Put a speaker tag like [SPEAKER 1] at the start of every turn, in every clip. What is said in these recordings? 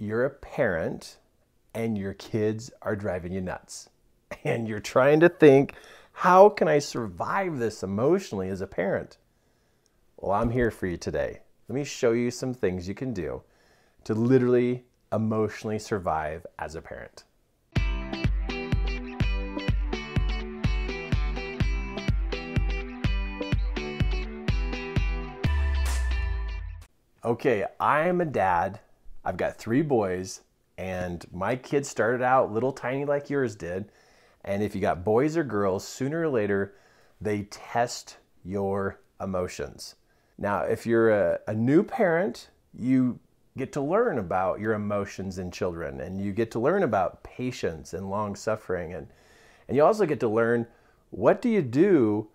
[SPEAKER 1] you're a parent and your kids are driving you nuts. And you're trying to think, how can I survive this emotionally as a parent? Well, I'm here for you today. Let me show you some things you can do to literally emotionally survive as a parent. Okay, I'm a dad. I've got 3 boys, and my kids started out little tiny like yours did. And if you got boys or girls, sooner or later, they test your emotions. Now, if you're a new parent, you get to learn about your emotions in children, and you get to learn about patience and long suffering. And you also get to learn, what do you do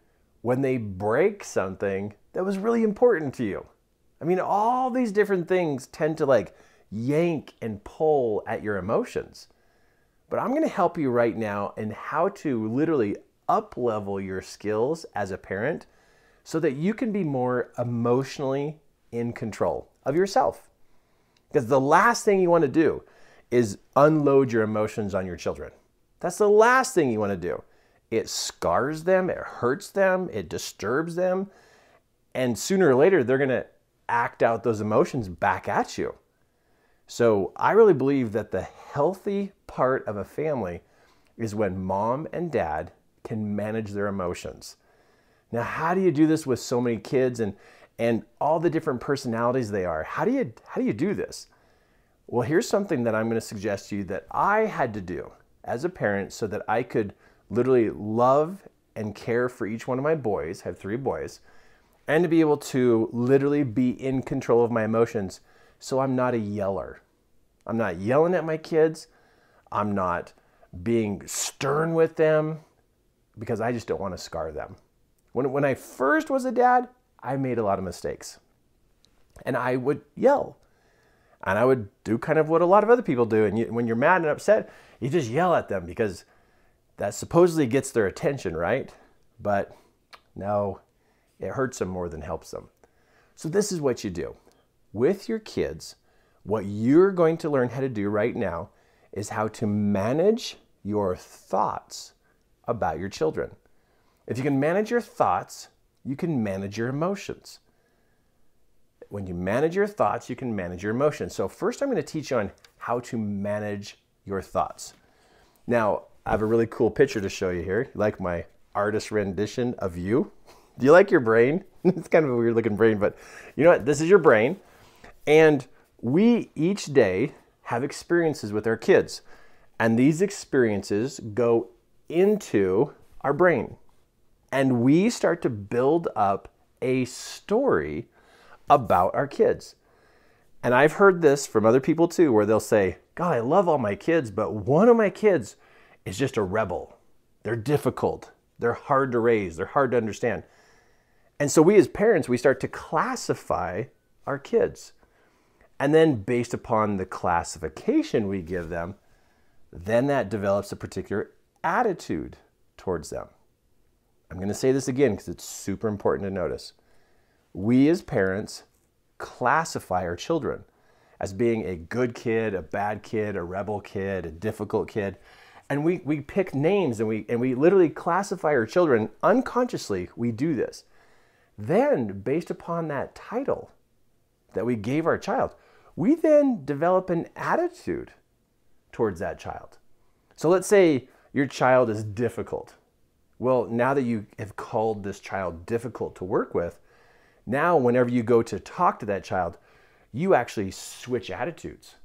[SPEAKER 1] when they break something that was really important to you? I mean, all these different things tend to like yank and pull at your emotions. But I'm going to help you right now in how to literally up-level your skills as a parent so that you can be more emotionally in control of yourself. Because the last thing you want to do is unload your emotions on your children. That's the last thing you want to do. It scars them, it hurts them, it disturbs them, and sooner or later they're going to act out those emotions back at you. So I really believe that the healthy part of a family is when mom and dad can manage their emotions. Now, how do you do this with so many kids and all the different personalities they are? How do you do this? Well, here's something that I'm going to suggest to you that I had to do as a parent so that I could literally love and care for each one of my boys. I have 3 boys. And to be able to literally be in control of my emotions so I'm not a yeller. I'm not yelling at my kids. I'm not being stern with them because I just don't want to scar them. When I first was a dad, I made a lot of mistakes. And I would yell. And I would do kind of what a lot of other people do. And when you're mad and upset, you just yell at them because that supposedly gets their attention, right? But no. It hurts them more than helps them. So this is what you do. With your kids, what you're going to learn how to do right now is how to manage your thoughts about your children. If you can manage your thoughts, you can manage your emotions. When you manage your thoughts, you can manage your emotions. So first I'm going to teach you on how to manage your thoughts. Now, I have a really cool picture to show you here. You like my artist rendition of you? Do you like your brain? It's kind of a weird looking brain, but you know what? This is your brain. And we each day have experiences with our kids. And these experiences go into our brain. And we start to build up a story about our kids. And I've heard this from other people too, where they'll say, God, I love all my kids, but one of my kids is just a rebel. They're difficult. They're hard to raise. They're hard to understand. And so we as parents, we start to classify our kids. And then based upon the classification we give them, then that develops a particular attitude towards them. I'm going to say this again because it's super important to notice. We as parents classify our children as being a good kid, a bad kid, a rebel kid, a difficult kid. And we pick names and we literally classify our children unconsciously. We do this. Then, based upon that title that we gave our child, we then develop an attitude towards that child. So let's say your child is difficult. Well, now that you have called this child difficult to work with, now whenever you go to talk to that child, you actually switch attitudes.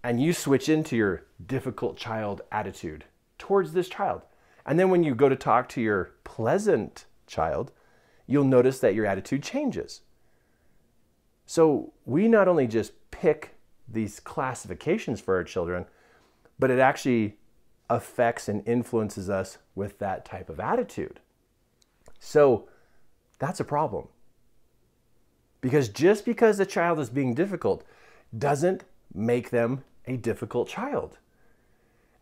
[SPEAKER 1] And you switch into your difficult child attitude towards this child. And then when you go to talk to your pleasant child, you'll notice that your attitude changes. So we not only just pick these classifications for our children, but it actually affects and influences us with that type of attitude. So that's a problem. Because just because the child is being difficult doesn't make them a difficult child.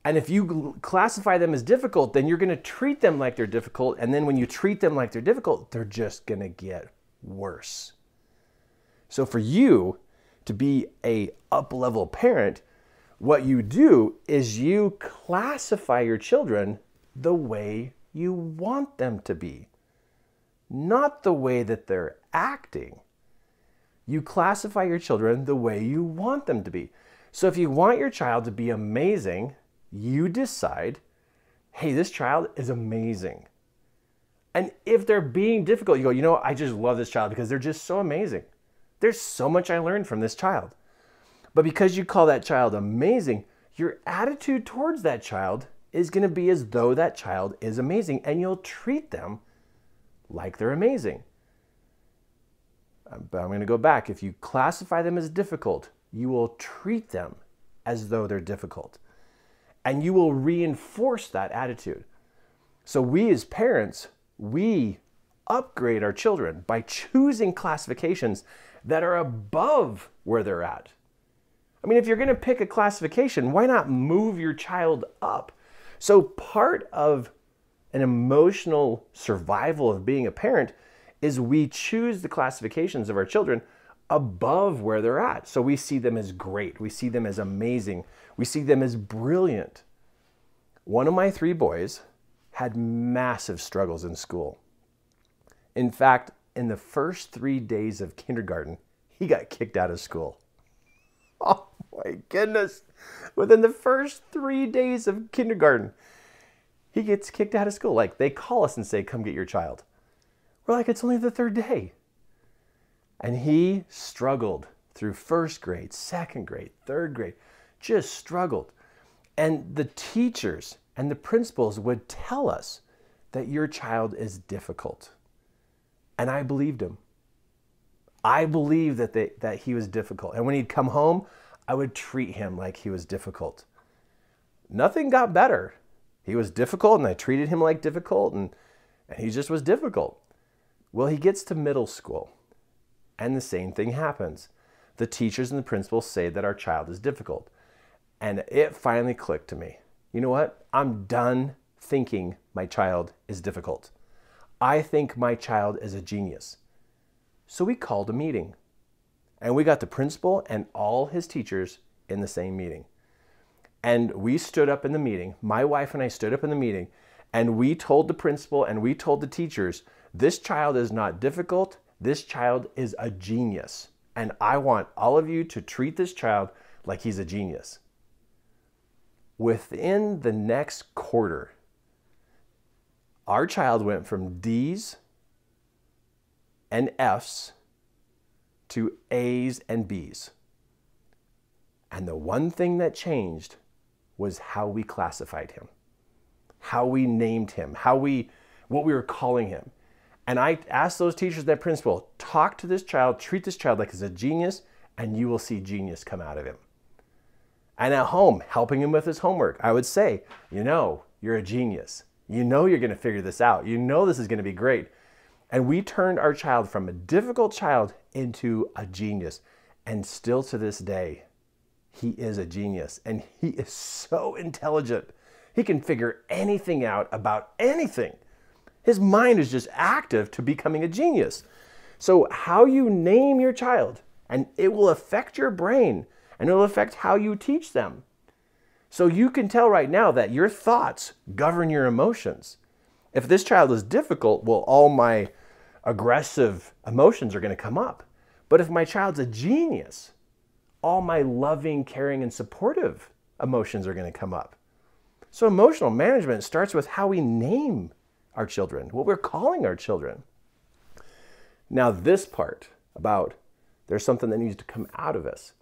[SPEAKER 1] And if you classify them as difficult, then you're going to treat them like they're difficult. And then when you treat them like they're difficult, they're just going to get worse. So for you to be a up-level parent, what you do is you classify your children the way you want them to be, not the way that they're acting. You classify your children the way you want them to be. So if you want your child to be amazing, you decide, hey, this child is amazing. And if they're being difficult, you go, you know, I just love this child because they're just so amazing. There's so much I learned from this child. But because you call that child amazing, your attitude towards that child is going to be as though that child is amazing, and you'll treat them like they're amazing. But I'm going to go back. If you classify them as difficult, you will treat them as though they're difficult. And you will reinforce that attitude. So we as parents, we upgrade our children by choosing classifications that are above where they're at. I mean, if you're going to pick a classification, why not move your child up? So part of an emotional survival of being a parent is we choose the classifications of our children above where they're at. So we see them as great. We see them as amazing. We see them as brilliant. One of my 3 boys had massive struggles in school. In fact, in the first 3 days of kindergarten, he got kicked out of school. Oh my goodness. Within the first 3 days of kindergarten, he gets kicked out of school. Like, they call us and say, come get your child. We're like, it's only the 3rd day. And he struggled through 1st grade, 2nd grade, 3rd grade, just struggled. And the teachers and the principals would tell us that your child is difficult. And I believed him. I believed that he was difficult. And when he'd come home, I would treat him like he was difficult. Nothing got better. He was difficult, and I treated him like difficult, and he just was difficult. Well, he gets to middle school, and the same thing happens. The teachers and the principals say that our child is difficult. And it finally clicked to me. You know what? I'm done thinking my child is difficult. I think my child is a genius. So we called a meeting. And we got the principal and all his teachers in the same meeting. And we stood up in the meeting. My wife and I stood up in the meeting. And we told the principal and we told the teachers, this child is not difficult. This child is a genius. And I want all of you to treat this child like he's a genius. Within the next quarter, our child went from D's and F's to A's and B's. And the one thing that changed was how we classified him, how we named him, what we were calling him. And I asked those teachers, that principal, talk to this child, treat this child like he's a genius, and you will see genius come out of him. And at home, helping him with his homework, I would say, you know, you're a genius. You know you're going to figure this out. You know this is going to be great. And we turned our child from a difficult child into a genius. And still to this day, he is a genius. And he is so intelligent. He can figure anything out about anything. His mind is just active to becoming a genius. So how you name your child, and it will affect your brain, and it will affect how you teach them. So you can tell right now that your thoughts govern your emotions. If this child is difficult, well, all my aggressive emotions are going to come up. But if my child's a genius, all my loving, caring, and supportive emotions are going to come up. So emotional management starts with how we name our children, what we're calling our children. Now this part about there's something that needs to come out of us.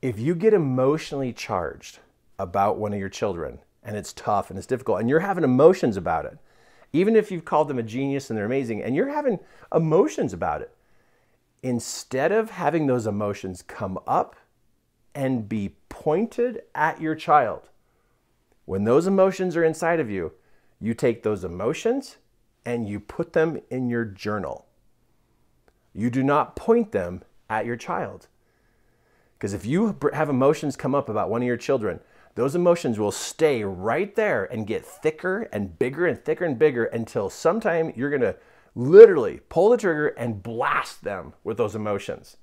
[SPEAKER 1] If you get emotionally charged about one of your children, and it's tough and it's difficult, and you're having emotions about it, even if you've called them a genius and they're amazing, and you're having emotions about it, instead of having those emotions come up and be pointed at your child, when those emotions are inside of you, you take those emotions and you put them in your journal. You do not point them at your child. Because if you have emotions come up about one of your children, those emotions will stay right there and get thicker and bigger and thicker and bigger until sometime you're going to literally pull the trigger and blast them with those emotions.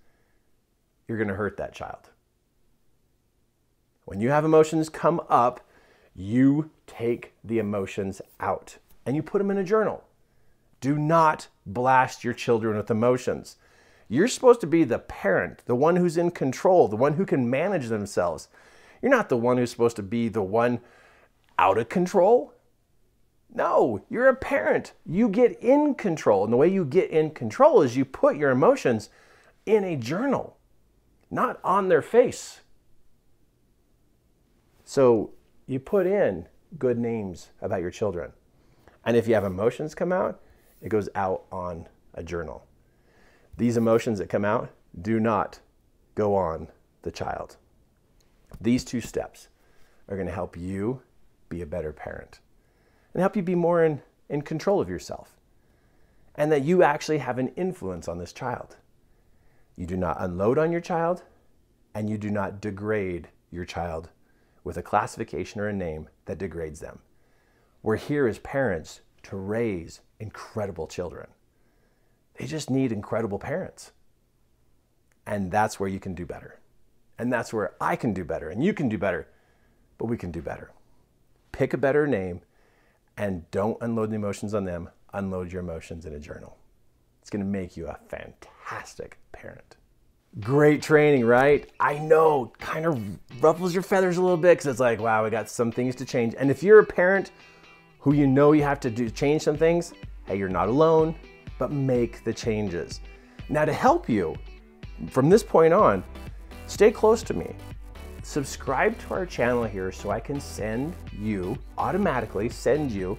[SPEAKER 1] you're going to hurt that child. When you have emotions come up, you take the emotions out and you put them in a journal. Do not blast your children with emotions. You're supposed to be the parent, the one who's in control, the one who can manage themselves. You're not the one who's supposed to be the one out of control. No, you're a parent. You get in control. And the way you get in control is you put your emotions in a journal, not on their face. So you put in good names about your children. And if you have emotions come out, it goes out on a journal. These emotions that come out do not go on the child. These two steps are going to help you be a better parent and help you be more in control of yourself, and that you actually have an influence on this child. You do not unload on your child, and you do not degrade your child with a classification or a name that degrades them. We're here as parents to raise incredible children. They just need incredible parents. And that's where you can do better. And that's where I can do better, and you can do better, but we can do better. Pick a better name and don't unload the emotions on them. Unload your emotions in a journal. It's going to make you a fantastic parent. Great training, right? I know, kind of ruffles your feathers a little bit because it's like, wow, we got some things to change. And if you're a parent who you know you have to change some things, hey, you're not alone, but make the changes. Now, to help you from this point on, stay close to me. Subscribe to our channel here so I can automatically send you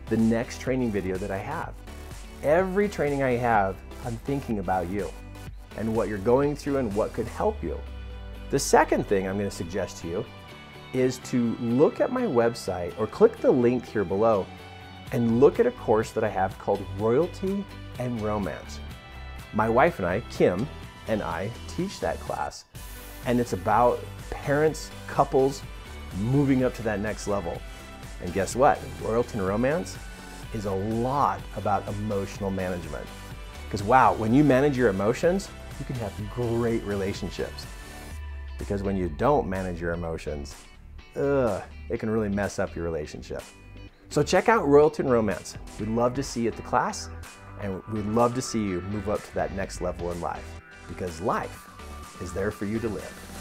[SPEAKER 1] the next training video that I have. Every training I have, I'm thinking about you and what you're going through and what could help you. The second thing I'm going to suggest to you is to look at my website or click the link here below and look at a course that I have called Royalty and Romance. My wife and I, Kim, and I teach that class, and it's about parents, couples moving up to that next level. And guess what? Royalty and Romance is a lot about emotional management. Because wow, when you manage your emotions, you can have great relationships. Because when you don't manage your emotions, it can really mess up your relationship. So check out Royalty and Romance. We'd love to see you at the class, and we'd love to see you move up to that next level in life, because life is there for you to live.